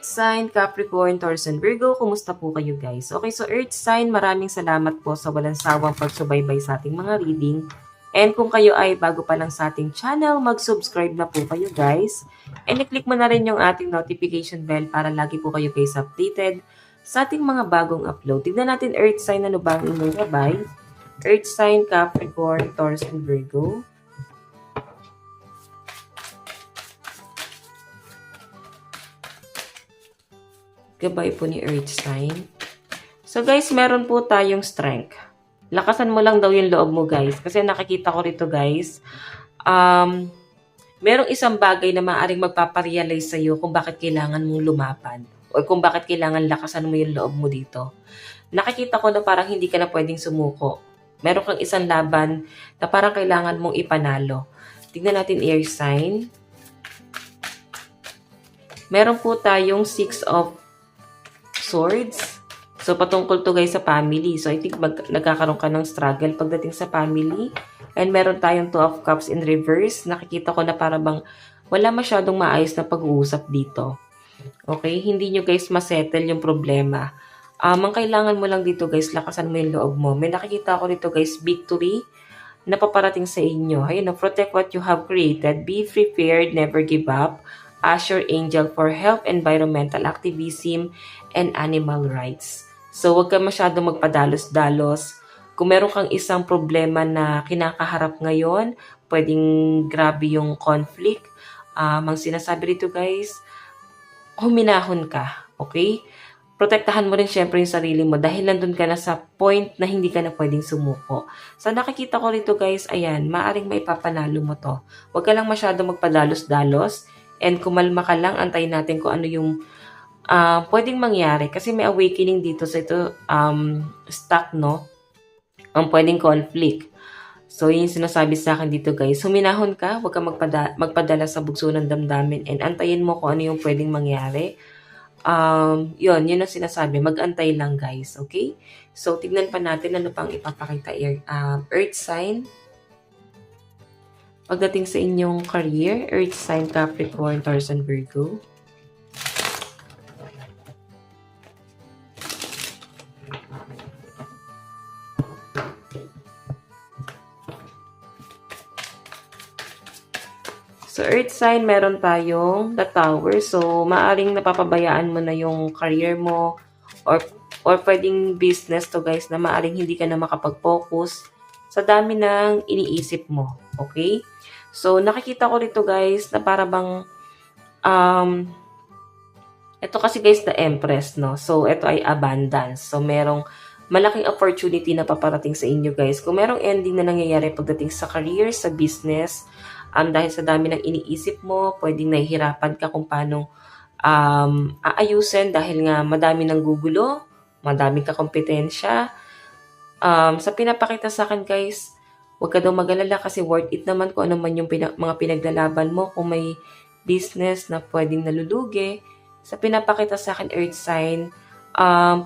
Earth sign, Capricorn, Taurus, and Virgo, kumusta po kayo guys? Okay, so Earth sign, maraming salamat po sa walang sawang pagsubaybay sa ating mga reading. And kung kayo ay bago pa lang sa ating channel, mag-subscribe na po kayo guys. And i-click mo na rin yung ating notification bell para lagi po kayo guys updated sa ating mga bagong upload. Tignan natin Earth sign, ano ba ang inyong gabay? Earth sign, Capricorn, Taurus, and Virgo. Gabay po ni Earth sign. So guys, meron po tayong strength. Lakasan mo lang daw yung loob mo guys. Kasi nakikita ko rito guys, merong isang bagay na maaaring magpaparealize sa'yo kung bakit kailangan mong lumaban. O kung bakit kailangan lakasan mo yung loob mo dito. Nakikita ko na parang hindi ka na pwedeng sumuko. Meron kang isang laban na parang kailangan mong ipanalo. Tignan natin air sign. Meron po tayong 6 of Swords. So, patungkol to guys sa family. So, I think nagkakaroon ka ng struggle pagdating sa family. And meron tayong 2 of Cups in reverse. Nakikita ko na para bang wala masyadong maayos na pag-uusap dito. Okay? Hindi nyo guys masettle yung problema. Ang kailangan mo lang dito guys, lakasan mo yung loob mo. May nakikita ko dito guys, victory na paparating sa inyo. Ayun, protect what you have created. Be prepared, never give up. Ask your angel for help, environmental activism, and animal rights. So, huwag ka masyadong magpadalos-dalos. Kung meron kang isang problema na kinakaharap ngayon, pwedeng grabe yung conflict. Ang sinasabi rito guys, huminahon ka. Okay? Protektahan mo rin syempre yung sarili mo dahil nandun ka na sa point na hindi ka na pwedeng sumuko. So, nakikita ko rito guys, ayan, maaring maipapanalo mo to. Huwag ka lang masyadong magpadalos-dalos. And kumalma ka lang, antayin natin kung ano yung pwedeng mangyari. Kasi may awakening dito sa ito, stuck, no? Ang pwedeng conflict. So, yun yung sinasabi sa akin dito, guys. Huminahon ka, huwag ka magpadala sa bugso ng damdamin. And antayin mo kung ano yung pwedeng mangyari. Yun ang sinasabi. Mag-antay lang, guys. Okay? So, tignan pa natin ano pang ipapakita. Earth sign. Pagdating sa inyong career, Earth sign, Capricorn, Taurus, and Virgo. So, Earth sign, meron tayong the Tower. So, maaring napapabayaan mo na yung career mo or pwedeng business to guys na maaring hindi ka na makapag-focus sa dami ng iniisip mo. Okay? So, nakikita ko rito guys na para bang ito kasi guys the Empress, no? So, ito ay abundance. So, merong malaking opportunity na paparating sa inyo guys. Kung merong ending na nangyayari pagdating sa career, sa business, dahil sa dami ng iniisip mo, pwedeng nahihirapan ka kung paano aayusin dahil nga madami ng gugulo, madami ka kompetensya. Sa pinapakita sa akin guys, huwag ka daw mag-alala kasi worth it naman kung ano man yung mga pinaglalaban mo. Kung may business na pwedeng nalulugi, sa pinapakita sa akin Earth sign,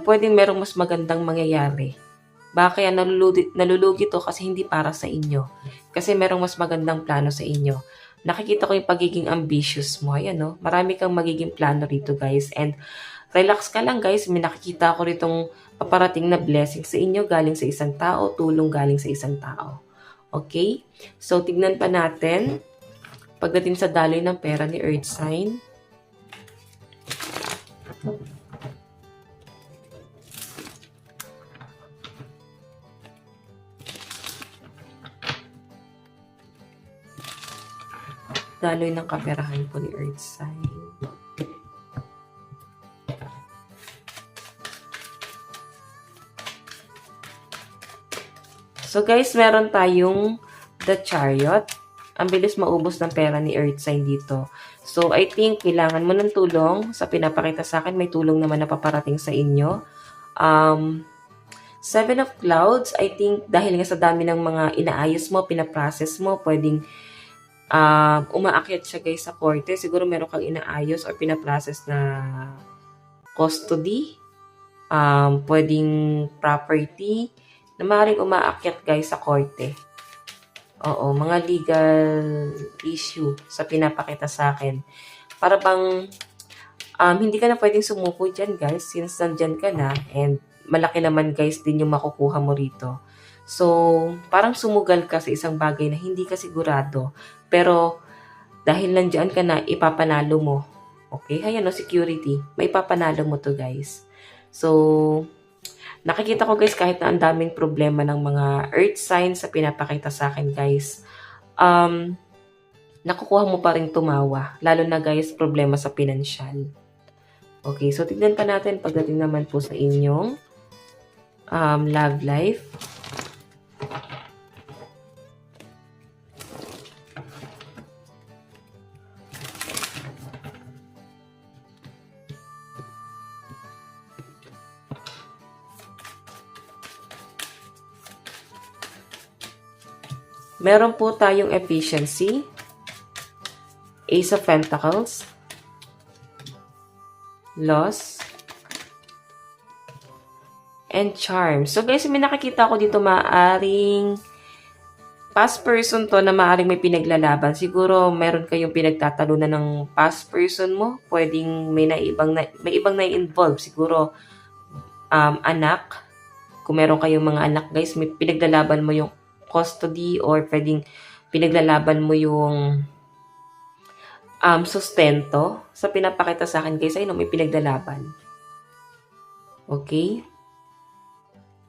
pwedeng merong mas magandang mangyayari. Baka kaya nalulugi to kasi hindi para sa inyo. Kasi merong mas magandang plano sa inyo. Nakikita ko yung pagiging ambitious mo. Ayan, no? Marami kang magiging plano rito guys. And relax ka lang guys. May nakikita ko ritong paparating na blessing sa inyo galing sa isang tao, tulong galing sa isang tao. Okay? So, tignan pa natin. Pagdating sa daloy ng pera ni Earth sign. Daloy ng kaperahan po ni Earth sign. So guys, meron tayong the Chariot. Ang bilis maubos ng pera ni Earth sign dito. So I think kailangan mo ng tulong. Sa pinapakita sa akin, may tulong naman na paparating sa inyo. 7 of Clouds, I think dahil nga sa dami ng mga inaayos mo, pinaprocess mo, pwedeng umaakyat siya guys sa korte. Siguro meron kang inaayos or pinaprocess na custody. Pwedeng property na maaaring umaakyat guys sa korte. Oo, mga legal issue sa pinapakita sa akin. Para bang Hindi ka na pwedeng sumuko dyan, guys, since nandyan ka na, and malaki naman, guys, din yung makukuha mo rito. So, parang sumugal ka sa isang bagay na hindi ka sigurado, pero dahil nandyan ka na, ipapanalo mo. Okay? Ayan, no, security. May ipapanalo mo to, guys. So, nakikita ko, guys, kahit na ang daming problema ng mga earth signs sa pinapakita sa akin, guys, nakukuha mo pa rin tumawa. Lalo na, guys, problema sa pinansyal. Okay, so tignan pa natin pagdating naman po sa inyong love life. Meron po tayong efficiency, Ace of Pentacles, loss, and charm. So guys, may nakikita ko dito maaring past person to na maaring may pinaglalaban. Siguro meron kayong pinagtatalunan ng past person mo. Pwedeng may ibang na-involve. Siguro anak. Kung meron kayong mga anak, guys, may pinaglalaban mo yung custody or pwedeng pinaglalaban mo yung sustento. Sa pinapakita sa akin, guys, ay no, may pinaglalaban. Okay?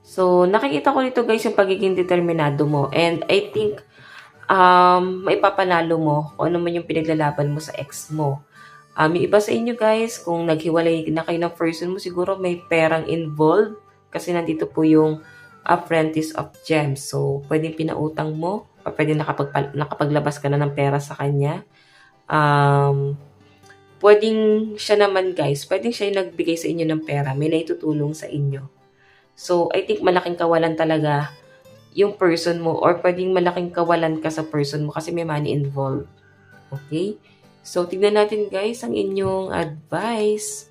So, nakikita ko dito, guys, yung pagiging determinado mo. And I think, maipapanalo mo kung ano man yung pinaglalaban mo sa ex mo. Yung iba sa inyo, guys, kung naghiwalay na kayo ng person mo, siguro may perang involved. Kasi nandito po yung Apprentice of Gems. So, pwedeng pinautang mo, o pwedeng nakapaglabas ka na ng pera sa kanya. Pwedeng siya naman, guys, pwedeng siya yung nagbigay sa inyo ng pera, may naitutulong sa inyo. So, I think malaking kawalan talaga yung person mo or pwedeng malaking kawalan ka sa person mo kasi may money involved. Okay? So, tignan natin, guys, ang inyong advice.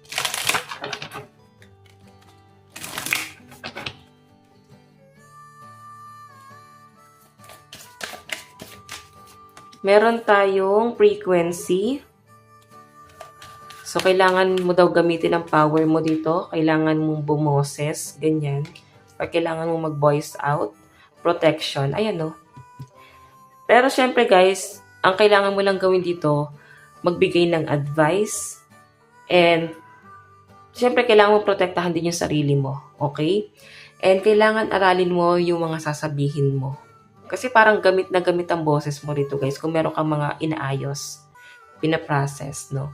Meron tayong frequency. So, kailangan mo daw gamitin ang power mo dito. Kailangan mong bumoses, ganyan. Or kailangan mong mag-voice out. Protection, ayan no. Pero syempre, guys, ang kailangan mo lang gawin dito, magbigay ng advice. And, syempre, kailangan mo protektahan din yung sarili mo. Okay? And, kailangan aralin mo yung mga sasabihin mo. Kasi parang gamit na gamit ang boses mo dito, guys. Kung meron kang mga inaayos, pinaprocess, no?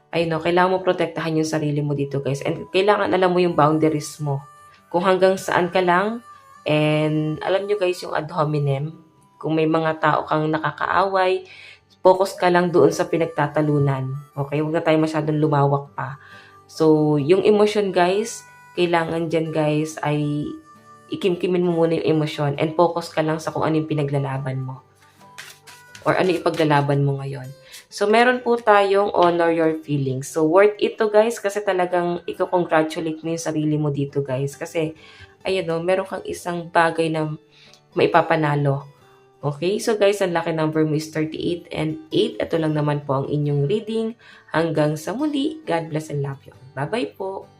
Ayun, no, kailangan mo protektahan yung sarili mo dito, guys. And kailangan alam mo yung boundaries mo. Kung hanggang saan ka lang. And alam nyo, guys, yung ad hominem. Kung may mga tao kang nakakaaway, focus ka lang doon sa pinagtatalunan. Okay? Huwag na tayo masyadong lumawak pa. So, yung emotion, guys, kailangan dyan, guys, ay ikimkimin mo muna yung emosyon and focus ka lang sa kung ano yung pinaglalaban mo. Or ano yung ipaglalaban mo ngayon. So, meron po tayong honor your feelings. So, worth it to, guys, kasi talagang i-congratulate mo yung sarili mo dito, guys. Kasi, ayun no, meron kang isang bagay na maipapanalo. Okay? So, guys, ang lucky number mo is 38 and 8. Ito lang naman po ang inyong reading. Hanggang sa muli, God bless and love you. Bye-bye po!